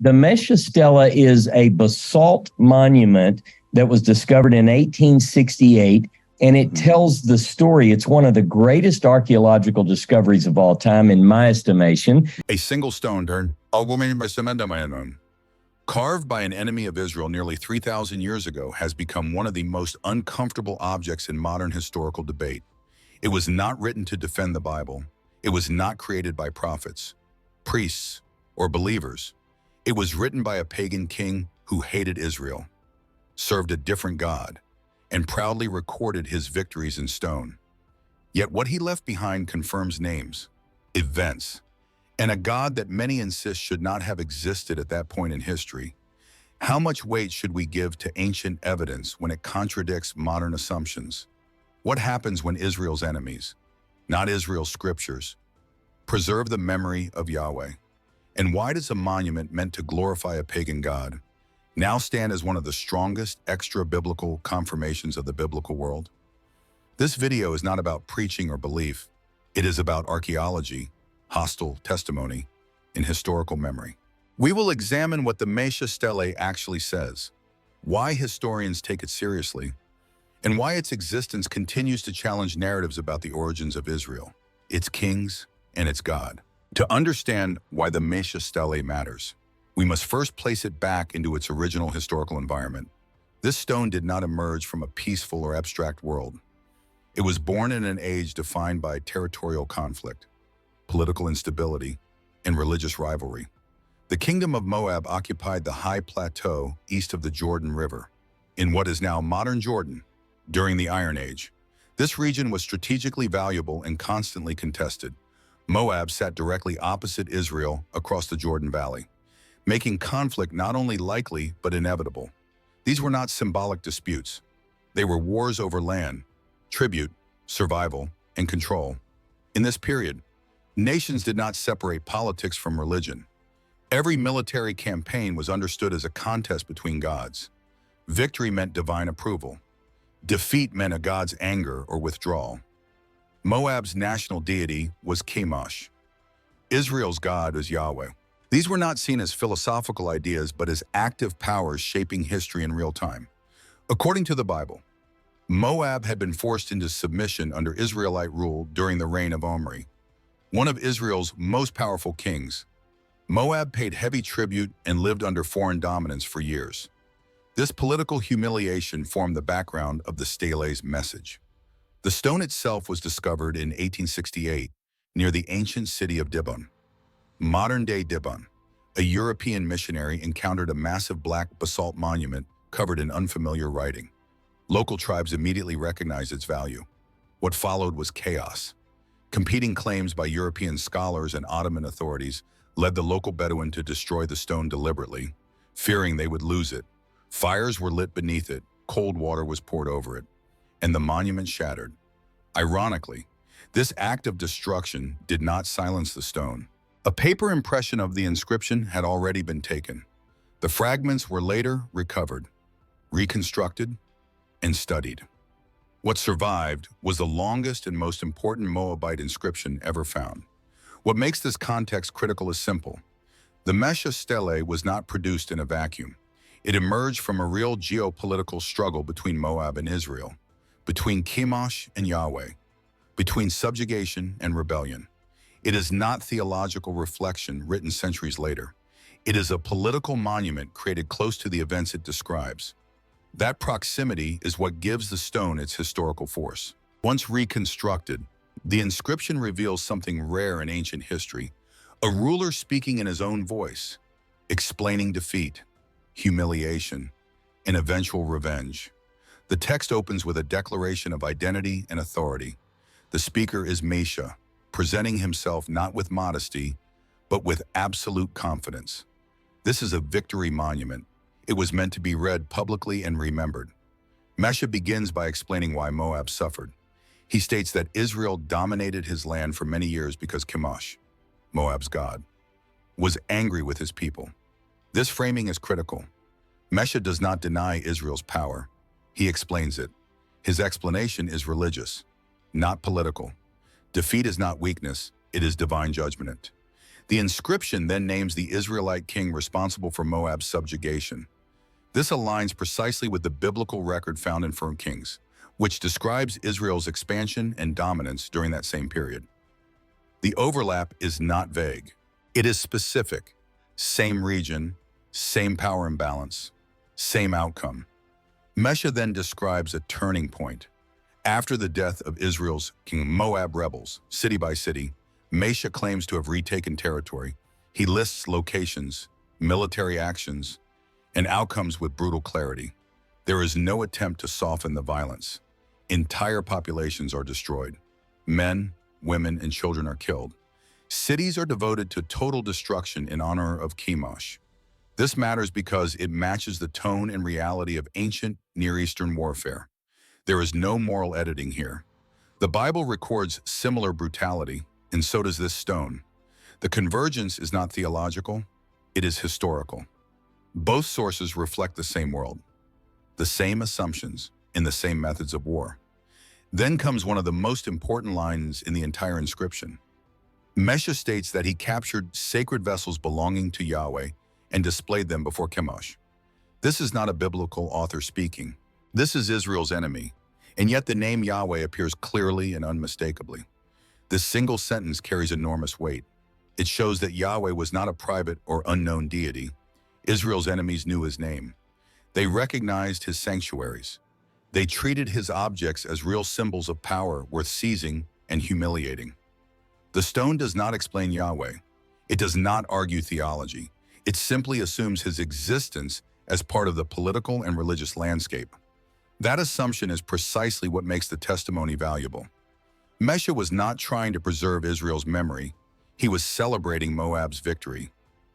The Mesha Stele is a basalt monument that was discovered in 1868, and it tells the story. It's one of the greatest archaeological discoveries of all time, in my estimation. A single stone carved by an enemy of Israel nearly 3,000 years ago has become one of the most uncomfortable objects in modern historical debate. It was not written to defend the Bible. It was not created by prophets, priests, or believers. It was written by a pagan king who hated Israel, served a different God, and proudly recorded his victories in stone. Yet what he left behind confirms names, events, and a God that many insist should not have existed at that point in history. How much weight should we give to ancient evidence when it contradicts modern assumptions? What happens when Israel's enemies, not Israel's scriptures, preserve the memory of Yahweh? And why does a monument meant to glorify a pagan god now stand as one of the strongest extra-biblical confirmations of the biblical world? This video is not about preaching or belief. It is about archaeology, hostile testimony, and historical memory. We will examine what the Mesha Stele actually says, why historians take it seriously, and why its existence continues to challenge narratives about the origins of Israel, its kings, and its God. To understand why the Mesha Stele matters, we must first place it back into its original historical environment. This stone did not emerge from a peaceful or abstract world. It was born in an age defined by territorial conflict, political instability, and religious rivalry. The kingdom of Moab occupied the high plateau east of the Jordan River, in what is now modern Jordan. During the Iron Age, this region was strategically valuable and constantly contested. Moab sat directly opposite Israel across the Jordan Valley, making conflict not only likely but inevitable. These were not symbolic disputes. They were wars over land, tribute, survival, and control. In this period, nations did not separate politics from religion. Every military campaign was understood as a contest between gods. Victory meant divine approval. Defeat meant a god's anger or withdrawal. Moab's national deity was Chemosh. Israel's god was Yahweh. These were not seen as philosophical ideas, but as active powers shaping history in real time. According to the Bible, Moab had been forced into submission under Israelite rule during the reign of Omri, one of Israel's most powerful kings. Moab paid heavy tribute and lived under foreign dominance for years. This political humiliation formed the background of the Stele's message. The stone itself was discovered in 1868 near the ancient city of Dibon. Modern-day Dibon, a European missionary encountered a massive black basalt monument covered in unfamiliar writing. Local tribes immediately recognized its value. What followed was chaos. Competing claims by European scholars and Ottoman authorities led the local Bedouin to destroy the stone deliberately, fearing they would lose it. Fires were lit beneath it, cold water was poured over it, and the monument shattered. Ironically, this act of destruction did not silence the stone. A paper impression of the inscription had already been taken. The fragments were later recovered, reconstructed, and studied. What survived was the longest and most important Moabite inscription ever found. What makes this context critical is simple. The Mesha Stele was not produced in a vacuum. It emerged from a real geopolitical struggle between Moab and Israel, between Chemosh and Yahweh, between subjugation and rebellion. It is not theological reflection written centuries later. It is a political monument created close to the events it describes. That proximity is what gives the stone its historical force. Once reconstructed, the inscription reveals something rare in ancient history, a ruler speaking in his own voice, explaining defeat, humiliation, and eventual revenge. The text opens with a declaration of identity and authority. The speaker is Mesha, presenting himself not with modesty, but with absolute confidence. This is a victory monument. It was meant to be read publicly and remembered. Mesha begins by explaining why Moab suffered. He states that Israel dominated his land for many years because Chemosh, Moab's god, was angry with his people. This framing is critical. Mesha does not deny Israel's power. He explains it. His explanation is religious, not political. Defeat is not weakness, it is divine judgment. The inscription then names the Israelite king responsible for Moab's subjugation. This aligns precisely with the biblical record found in 1 Kings, which describes Israel's expansion and dominance during that same period. The overlap is not vague. It is specific. Same region, same power imbalance, same outcome. Mesha then describes a turning point. After the death of Israel's king, Moab rebels, city by city, Mesha claims to have retaken territory. He lists locations, military actions, and outcomes with brutal clarity. There is no attempt to soften the violence. Entire populations are destroyed. Men, women, and children are killed. Cities are devoted to total destruction in honor of Chemosh. This matters because it matches the tone and reality of ancient Near Eastern warfare. There is no moral editing here. The Bible records similar brutality, and so does this stone. The convergence is not theological, it is historical. Both sources reflect the same world, the same assumptions, and the same methods of war. Then comes one of the most important lines in the entire inscription. Mesha states that he captured sacred vessels belonging to Yahweh and displayed them before Chemosh. This is not a biblical author speaking. This is Israel's enemy, and yet the name Yahweh appears clearly and unmistakably. This single sentence carries enormous weight. It shows that Yahweh was not a private or unknown deity. Israel's enemies knew his name. They recognized his sanctuaries. They treated his objects as real symbols of power worth seizing and humiliating. The stone does not explain Yahweh. It does not argue theology. It simply assumes his existence as part of the political and religious landscape. That assumption is precisely what makes the testimony valuable. Mesha was not trying to preserve Israel's memory. He was celebrating Moab's victory.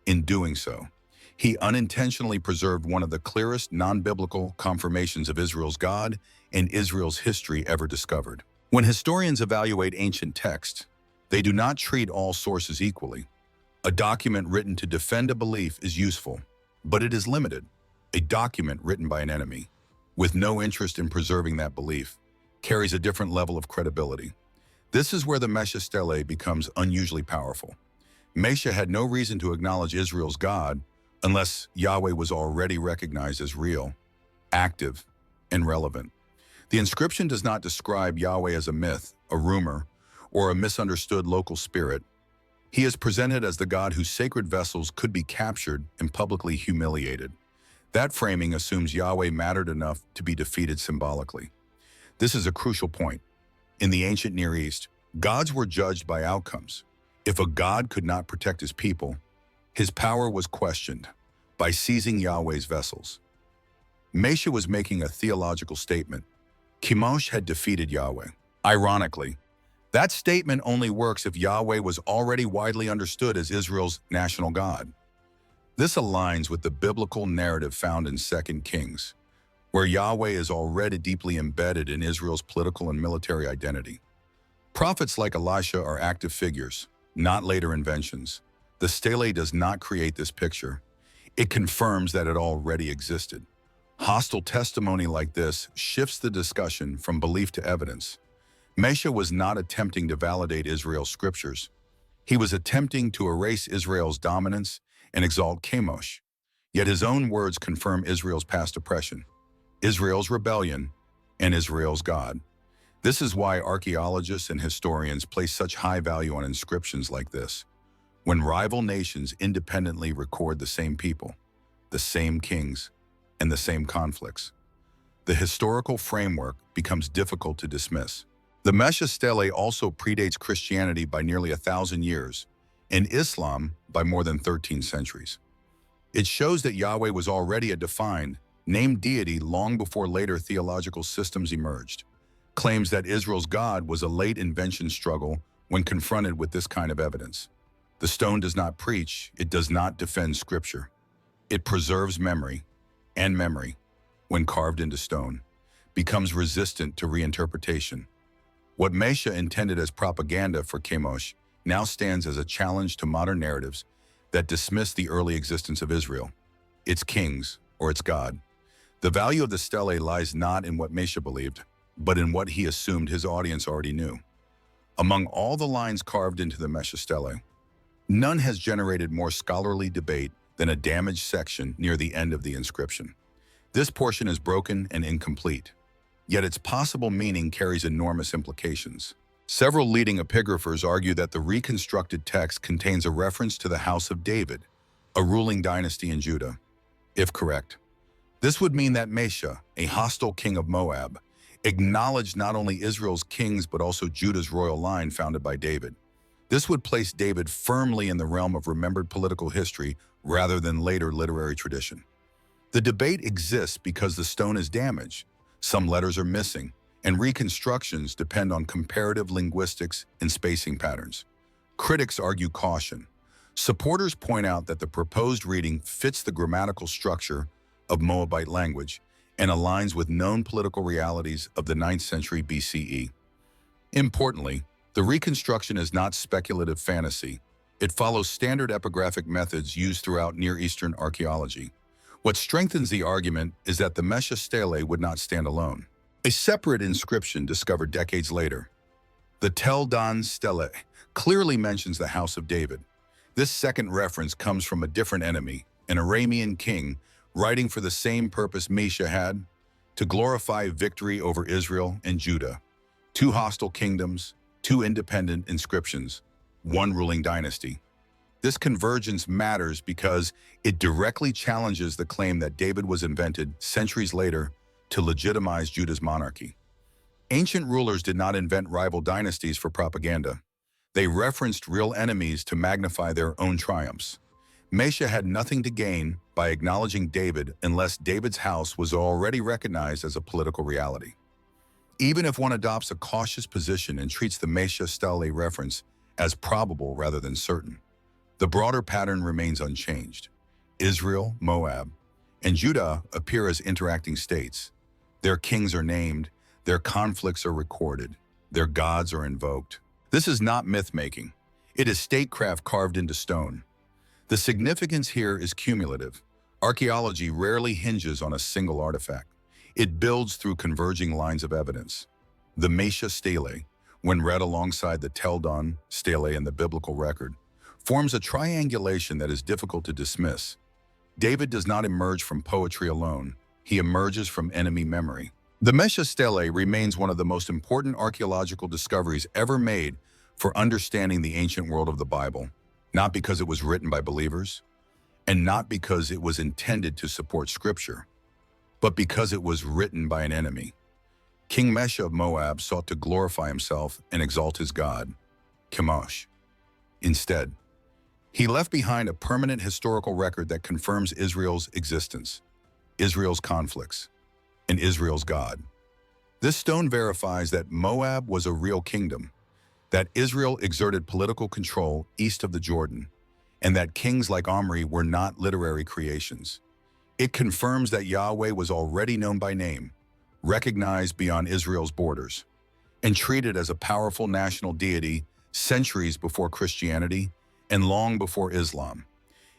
In doing so, he unintentionally preserved one of the clearest non-biblical confirmations of Israel's God and Israel's history ever discovered. When historians evaluate ancient texts, they do not treat all sources equally. A document written to defend a belief is useful, but it is limited. A document written by an enemy, with no interest in preserving that belief, carries a different level of credibility. This is where the Mesha Stele becomes unusually powerful. Mesha had no reason to acknowledge Israel's God unless Yahweh was already recognized as real, active, and relevant. The inscription does not describe Yahweh as a myth, a rumor, or a misunderstood local spirit. He is presented as the God whose sacred vessels could be captured and publicly humiliated. That framing assumes Yahweh mattered enough to be defeated symbolically. This is a crucial point. In the ancient Near East, gods were judged by outcomes. If a god could not protect his people, his power was questioned by seizing Yahweh's vessels. Mesha was making a theological statement. Chemosh had defeated Yahweh. Ironically, that statement only works if Yahweh was already widely understood as Israel's national God. This aligns with the biblical narrative found in 2 Kings, where Yahweh is already deeply embedded in Israel's political and military identity. Prophets like Elisha are active figures, not later inventions. The stele does not create this picture. It confirms that it already existed. Hostile testimony like this shifts the discussion from belief to evidence. Mesha was not attempting to validate Israel's scriptures. He was attempting to erase Israel's dominance and exalt Chemosh. Yet his own words confirm Israel's past oppression, Israel's rebellion, and Israel's God. This is why archaeologists and historians place such high value on inscriptions like this. When rival nations independently record the same people, the same kings, and the same conflicts, the historical framework becomes difficult to dismiss. The Mesha Stele also predates Christianity by nearly 1,000 years, and Islam by more than 13 centuries. It shows that Yahweh was already a defined, named deity long before later theological systems emerged. Claims that Israel's God was a late invention struggle when confronted with this kind of evidence. The stone does not preach, it does not defend scripture. It preserves memory, and memory, when carved into stone, becomes resistant to reinterpretation. What Mesha intended as propaganda for Chemosh now stands as a challenge to modern narratives that dismiss the early existence of Israel, its kings, or its God. The value of the stele lies not in what Mesha believed, but in what he assumed his audience already knew. Among all the lines carved into the Mesha Stele, None has generated more scholarly debate than a damaged section near the end of the inscription. This portion is broken and incomplete, yet its possible meaning carries enormous implications. Several leading epigraphers argue that the reconstructed text contains a reference to the House of David, a ruling dynasty in Judah. If correct, this would mean that Mesha, a hostile king of Moab, acknowledged not only Israel's kings but also Judah's royal line founded by David. This would place David firmly in the realm of remembered political history rather than later literary tradition. The debate exists because the stone is damaged, some letters are missing, and reconstructions depend on comparative linguistics and spacing patterns. Critics argue caution. Supporters point out that the proposed reading fits the grammatical structure of Moabite language and aligns with known political realities of the 9th century BCE. Importantly, the reconstruction is not speculative fantasy. It follows standard epigraphic methods used throughout Near Eastern archaeology. What strengthens the argument is that the Mesha Stele would not stand alone. A separate inscription discovered decades later, the Tel Dan Stele, clearly mentions the House of David. This second reference comes from a different enemy, an Aramean king, writing for the same purpose Mesha had, to glorify victory over Israel and Judah. Two hostile kingdoms, two independent inscriptions, one ruling dynasty. This convergence matters because it directly challenges the claim that David was invented centuries later to legitimize Judah's monarchy. Ancient rulers did not invent rival dynasties for propaganda. They referenced real enemies to magnify their own triumphs. Mesha had nothing to gain by acknowledging David unless David's house was already recognized as a political reality. Even if one adopts a cautious position and treats the Mesha Stele reference as probable rather than certain, the broader pattern remains unchanged. Israel, Moab, and Judah appear as interacting states. Their kings are named, their conflicts are recorded, their gods are invoked. This is not myth-making. It is statecraft carved into stone. The significance here is cumulative. Archaeology rarely hinges on a single artifact. It builds through converging lines of evidence. The Mesha Stele, when read alongside the Tel Dan Stele in the biblical record, forms a triangulation that is difficult to dismiss. David does not emerge from poetry alone. He emerges from enemy memory. The Mesha Stele remains one of the most important archaeological discoveries ever made for understanding the ancient world of the Bible, not because it was written by believers, and not because it was intended to support Scripture, but because it was written by an enemy. King Mesha of Moab sought to glorify himself and exalt his god, Chemosh. Instead, he left behind a permanent historical record that confirms Israel's existence, Israel's conflicts, and Israel's God. This stone verifies that Moab was a real kingdom, that Israel exerted political control east of the Jordan, and that kings like Omri were not literary creations. It confirms that Yahweh was already known by name, recognized beyond Israel's borders, and treated as a powerful national deity centuries before Christianity and long before Islam.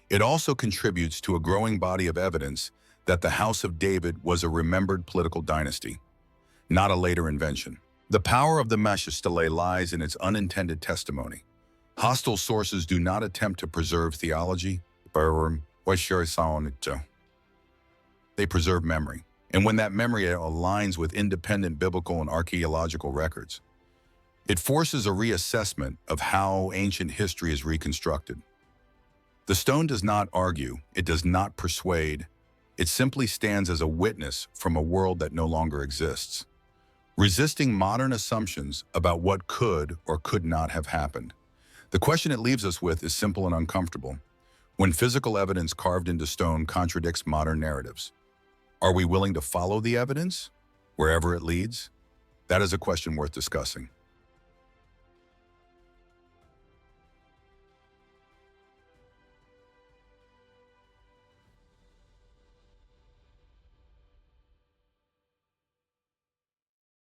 It also contributes to a growing body of evidence that the House of David was a remembered political dynasty, not a later invention. The power of the Mesha Stele lies in its unintended testimony. Hostile sources do not attempt to preserve theology, they preserve memory. And when that memory aligns with independent biblical and archaeological records, it forces a reassessment of how ancient history is reconstructed. The stone does not argue, it does not persuade, it simply stands as a witness from a world that no longer exists, resisting modern assumptions about what could or could not have happened. The question it leaves us with is simple and uncomfortable. When physical evidence carved into stone contradicts modern narratives, are we willing to follow the evidence, wherever it leads? That is a question worth discussing.